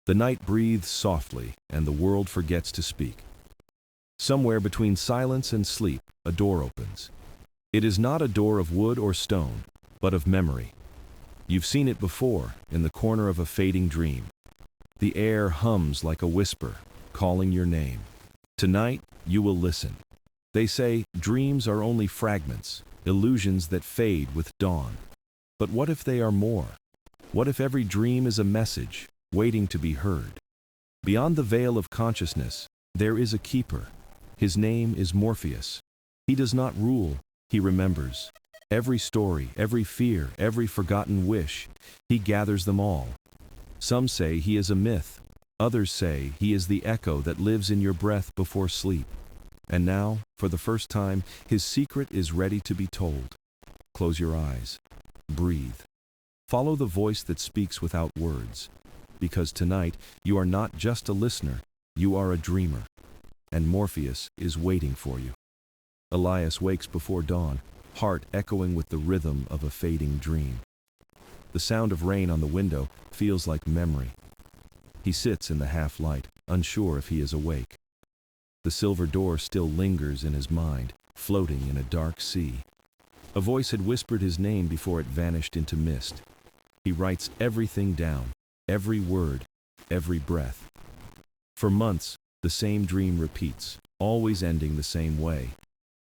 The night breathes softly, and the world forgets to speak. Somewhere between silence and sleep, a door opens. It is not a door of wood or stone, but of memory. You've seen it before, in the corner of a fading dream. The air hums like a whisper, calling your name. Tonight, you will listen. They say dreams are only fragments, illusions that fade with dawn. But what if they are more? What if every dream is a message, waiting to be heard? Beyond the veil of consciousness, there is a keeper. His name is Morpheus. He does not rule, he remembers. Every story, every fear, every forgotten wish, he gathers them all. Some say he is a myth. Others say he is the echo that lives in your breath before sleep. And now, for the first time, his secret is ready to be told. Close your eyes. Breathe. Follow the voice that speaks without words. Because tonight, you are not just a listener, you are a dreamer. And Morpheus is waiting for you. Elias wakes before dawn, heart echoing with the rhythm of a fading dream. The sound of rain on the window feels like memory. He sits in the half-light, unsure if he is awake. The silver door still lingers in his mind, floating in a dark sea. A voice had whispered his name before it vanished into mist. He writes everything down, every word, every breath. For months, the same dream repeats, always ending the same way.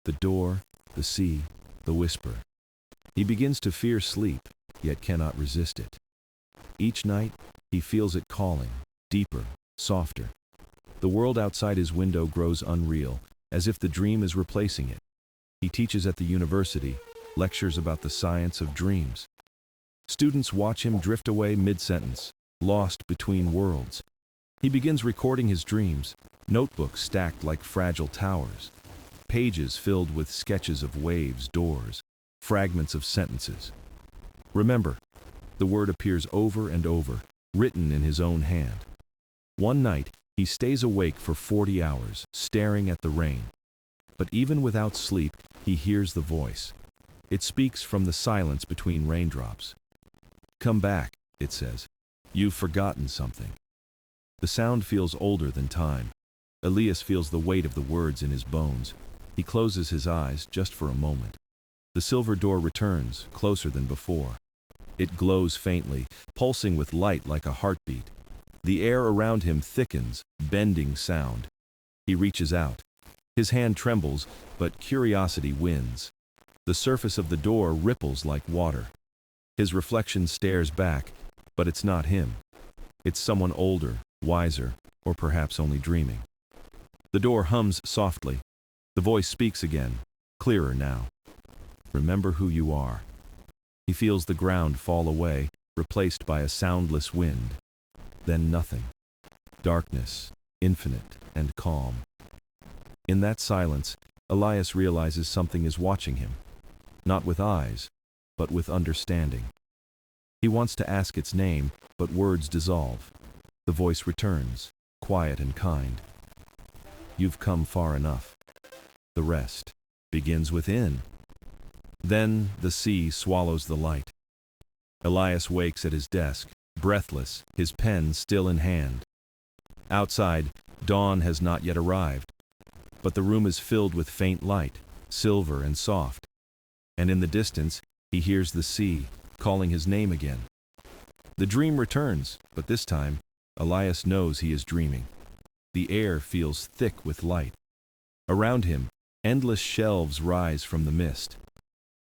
The door, the sea, the whisper. He begins to fear sleep, yet cannot resist it. Each night, he feels it calling, deeper, softer. The world outside his window grows unreal, as if the dream is replacing it. He teaches at the university, lectures about the science of dreams. Students watch him drift away mid-sentence, lost between worlds. He begins recording his dreams, notebooks stacked like fragile towers, pages filled with sketches of waves, doors, fragments of sentences. Remember, the word appears over and over, written in his own hand. One night, he stays awake for 40 hours, staring at the rain. But even without sleep, he hears the voice. It speaks from the silence between raindrops. Come back, it says. You've forgotten something. The sound feels older than time. Elias feels the weight of the words in his bones. He closes his eyes just for a moment. The silver door returns, closer than before. It glows faintly, pulsing with light like a heartbeat. The air around him thickens, bending sound. He reaches out. His hand trembles, but curiosity wins. The surface of the door ripples like water. His reflection stares back, but it's not him. It's someone older, wiser, or perhaps only dreaming. The door hums softly. The voice speaks again, clearer now. Remember who you are. He feels the ground fall away, replaced by a soundless wind. Then nothing. Darkness, infinite and calm. In that silence, Elias realizes something is watching him. Not with eyes, but with understanding. He wants to ask its name, but words dissolve. The voice returns, quiet and kind. You've come far enough. The rest begins within. Then the sea swallows the light. Elias wakes at his desk, breathless, his pen still in hand. Outside, dawn has not yet arrived, but the room is filled with faint light, silver and soft. And in the distance, he hears the sea, calling his name again. The dream returns, but this time, Elias knows he is dreaming. The air feels thick with light. Around him, endless shelves rise from the mist.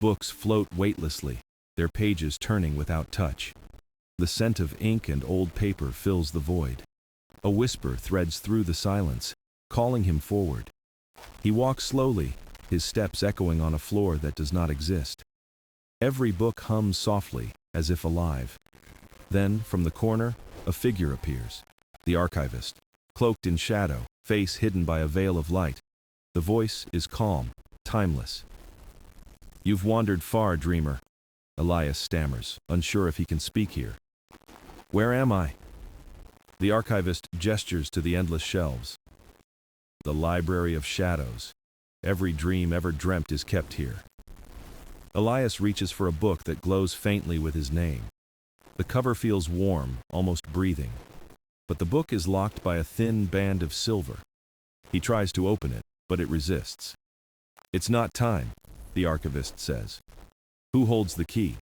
Books float weightlessly, their pages turning without touch. The scent of ink and old paper fills the void. A whisper threads through the silence, calling him forward. He walks slowly, his steps echoing on a floor that does not exist. Every book hums softly, as if alive. Then, from the corner, a figure appears. The archivist, cloaked in shadow, face hidden by a veil of light. The voice is calm, timeless. You've wandered far, dreamer. Elias stammers, unsure if he can speak here. Where am I? The archivist gestures to the endless shelves. The library of shadows. Every dream ever dreamt is kept here. Elias reaches for a book that glows faintly with his name. The cover feels warm, almost breathing. But the book is locked by a thin band of silver. He tries to open it, but it resists. "It's not time," the archivist says. "Who holds the key?"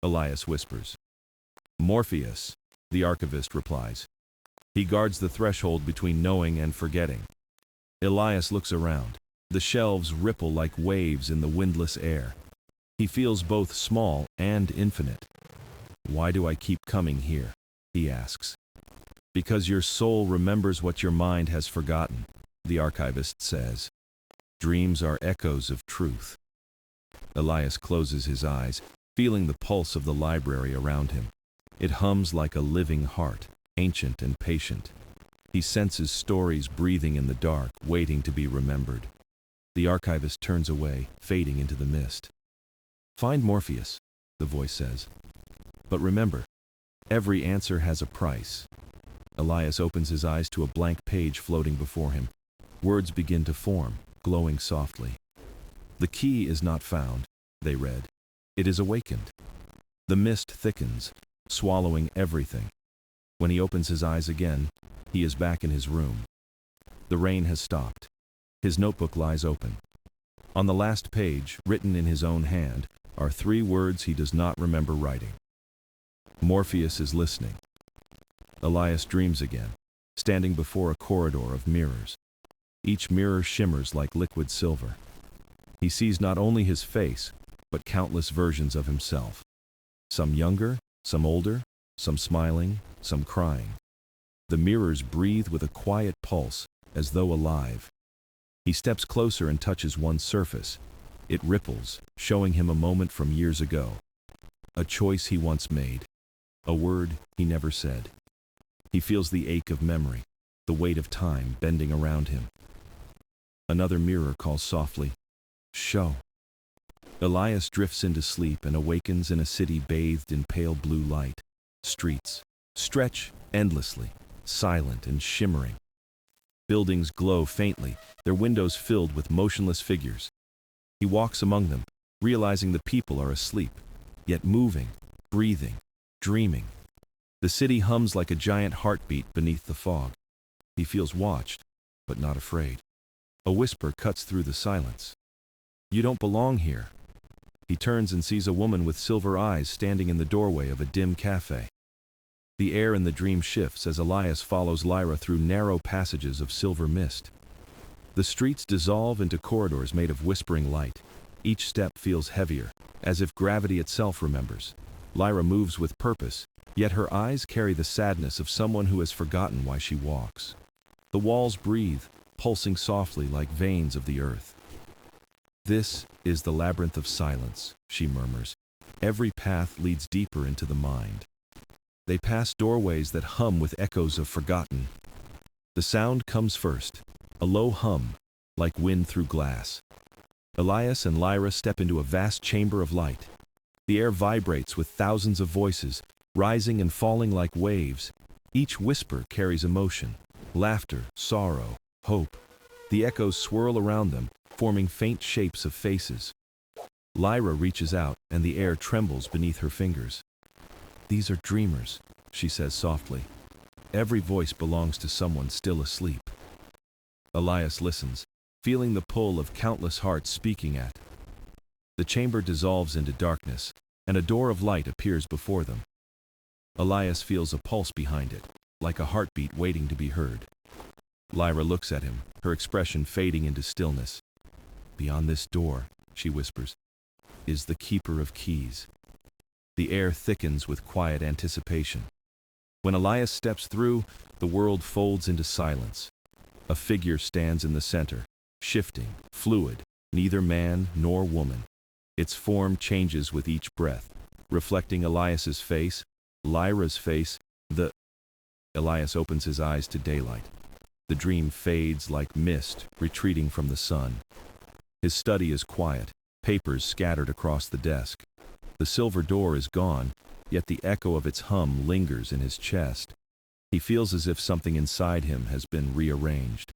Elias whispers. "Morpheus," the archivist replies. "He guards the threshold between knowing and forgetting." Elias looks around. The shelves ripple like waves in the windless air. He feels both small and infinite. "Why do I keep coming here?" he asks. "Because your soul remembers what your mind has forgotten," the archivist says. "Dreams are echoes of truth." Elias closes his eyes, feeling the pulse of the library around him. It hums like a living heart, ancient and patient. He senses stories breathing in the dark, waiting to be remembered. The archivist turns away, fading into the mist. "Find Morpheus," the voice says. "But remember, every answer has a price." Elias opens his eyes to a blank page floating before him. Words begin to form, glowing softly. "The key is not found," they read. "It is awakened." The mist thickens, swallowing everything. When he opens his eyes again, he is back in his room. The rain has stopped. His notebook lies open. On the last page, written in his own hand, are 3 words he does not remember writing. Morpheus is listening. Elias dreams again, standing before a corridor of mirrors. Each mirror shimmers like liquid silver. He sees not only his face, but countless versions of himself. Some younger, some older, some smiling, some crying. The mirrors breathe with a quiet pulse, as though alive. He steps closer and touches one surface. It ripples, showing him a moment from years ago. A choice he once made. A word he never said. He feels the ache of memory, the weight of time bending around him. Another mirror calls softly, "Show." Elias drifts into sleep and awakens in a city bathed in pale blue light. Streets stretch endlessly, silent and shimmering. Buildings glow faintly, their windows filled with motionless figures. He walks among them, realizing the people are asleep, yet moving, breathing, dreaming. The city hums like a giant heartbeat beneath the fog. He feels watched, but not afraid. A whisper cuts through the silence. "You don't belong here." He turns and sees a woman with silver eyes standing in the doorway of a dim cafe. The air in the dream shifts as Elias follows Lyra through narrow passages of silver mist. The streets dissolve into corridors made of whispering light. Each step feels heavier, as if gravity itself remembers. Lyra moves with purpose, yet her eyes carry the sadness of someone who has forgotten why she walks. The walls breathe, pulsing softly like veins of the earth. "This is the labyrinth of silence," she murmurs. "Every path leads deeper into the mind." They pass doorways that hum with echoes of forgotten. The sound comes first, a low hum, like wind through glass. Elias and Lyra step into a vast chamber of light. The air vibrates with thousands of voices, rising and falling like waves. Each whisper carries emotion, laughter, sorrow, hope. The echoes swirl around them, forming faint shapes of faces. Lyra reaches out, and the air trembles beneath her fingers. "These are dreamers," she says softly. "Every voice belongs to someone still asleep." Elias listens, feeling the pull of countless hearts speaking at. The chamber dissolves into darkness, and a door of light appears before them. Elias feels a pulse behind it, like a heartbeat waiting to be heard. Lyra looks at him, her expression fading into stillness. "Beyond this door," she whispers, "is the keeper of keys." The air thickens with quiet anticipation. When Elias steps through, the world folds into silence. A figure stands in the center, shifting, fluid, neither man nor woman. Its form changes with each breath, reflecting Elias's face, Lyra's face, Elias opens his eyes to daylight. The dream fades like mist retreating from the sun. His study is quiet, papers scattered across the desk. The silver door is gone, yet the echo of its hum lingers in his chest. He feels as if something inside him has been rearranged.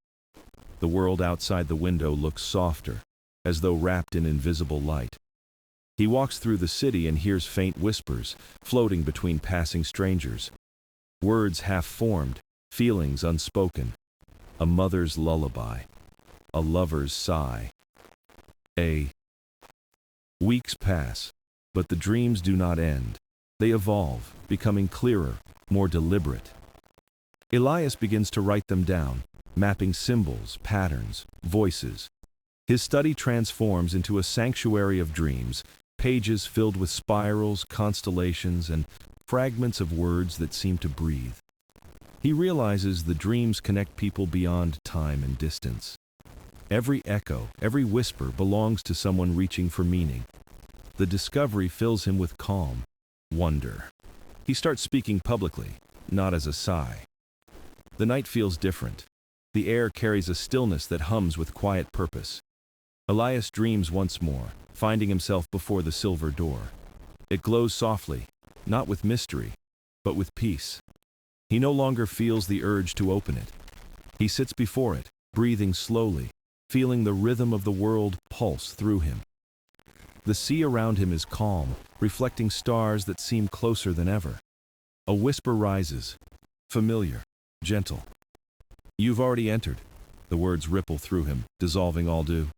The world outside the window looks softer, as though wrapped in invisible light. He walks through the city and hears faint whispers, floating between passing strangers. Words half-formed, feelings unspoken, a mother's lullaby, a lover's sigh. Weeks pass, but the dreams do not end. They evolve, becoming clearer, more deliberate. Elias begins to write them down, mapping symbols, patterns, voices. His study transforms into a sanctuary of dreams, pages filled with spirals, constellations, and fragments of words that seem to breathe. He realizes the dreams connect people beyond time and distance. Every echo, every whisper belongs to someone reaching for meaning. The discovery fills him with calm, wonder. He starts speaking publicly, not as a sigh. The night feels different. The air carries a stillness that hums with quiet purpose. Elias dreams once more, finding himself before the silver door. It glows softly, not with mystery, but with peace. He no longer feels the urge to open it. He sits before it, breathing slowly, feeling the rhythm of the world pulse through him. The sea around him is calm, reflecting stars that seem closer than ever. A whisper rises, familiar, gentle. "You've already entered." The words ripple through him, dissolving all dew.